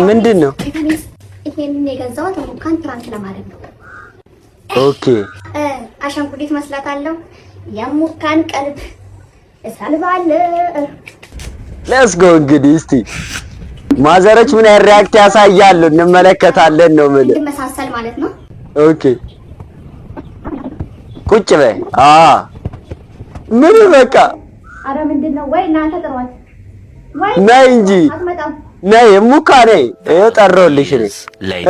ምንድን ነው? ይሄንን የገዛሁት ሙካን ፕራንክ ለማድረግ ነው። ኦኬ አሻንጉሊት መስላታለሁ። የሙካን ቀልብ እሳልባለሁ። ሌትስ ጎ። እንግዲህ እስቲ ማዘሮች ምን ሪያክት ያሳያሉ እንመለከታለን ነው ማለት መሳሰል ማለት ነው። ኦኬ ቁጭ በይ። ምን በቃ አረ ምንድነው? ወይ እናንተ ጥሯት ወይ ነይ እንጂ ነይ ሙካ ነይ። ይኸው ጠራሁልሽ ነኝ።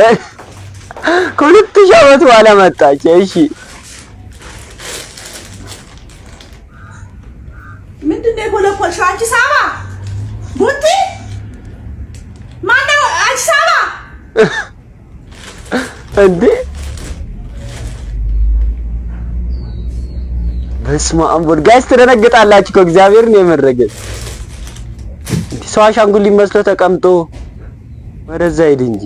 ከሁለት ሺህ ዓመት በኋላ መጣች። እሺ ምንድነው የኮለኮልሽ አንቺ? ሳባ ቡቲ ማነው አንቺ? ሳባ እንዴ በስመ አብ ወልድ። ጋይስ ትደነግጣላችሁ እኮ እግዚአብሔርን ነው የመረገኝ። ሰው አሻንጉሊት መስሎ ተቀምጦ ወደዛ ሂድ እንጂ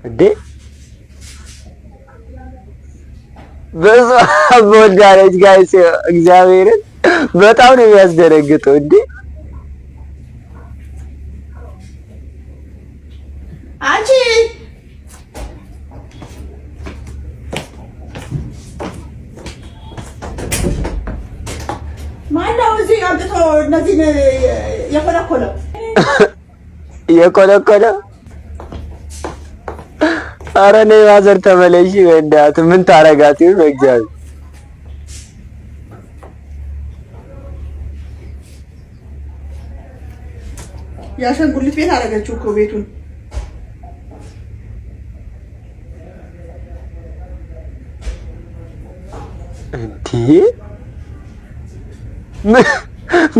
እንዴ በስመ አብ ወልድ አለች። ጋይስ እግዚአብሔርን በጣም ነው የሚያስደነግጠው። እንዴ አንቺ ማነው እዚህ አምጥቶ እነዚህን የኮለኮለው? የኮለኮለው? ኧረ ነይ ማዘር ተመለሺ። በእናትህ ምን ታረጋት ይሁን በእግዚአብሔር። የአሻንጉሊት ቤት አደረገችው እኮ ቤቱን። እንዴ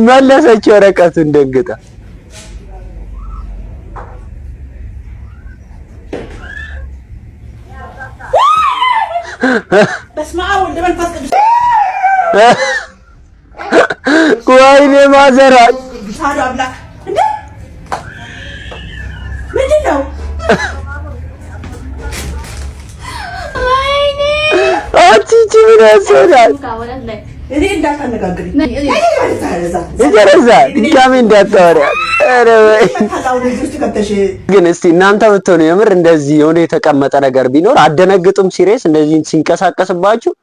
መለሰች ወረቀቱን ደንግጣ። በስመ አብ ወወልድ ወመንፈስ ቅዱስ። ወይኔ ማዘር ሳዶ አምላክ እንዴ ምንድን ነው? ወይኔ አንቺ ምን ያሰራል? እኔ እንዳታነጋግሪ ይገረዛ ድጋሜ እንዳታወሪያ። ኧረ ወይ ግን እስቲ እናንተ ብትሆኑ የምር እንደዚህ የሆነ የተቀመጠ ነገር ቢኖር አደነግጡም? ሲሪየስ እንደዚህ ሲንቀሳቀስባችሁ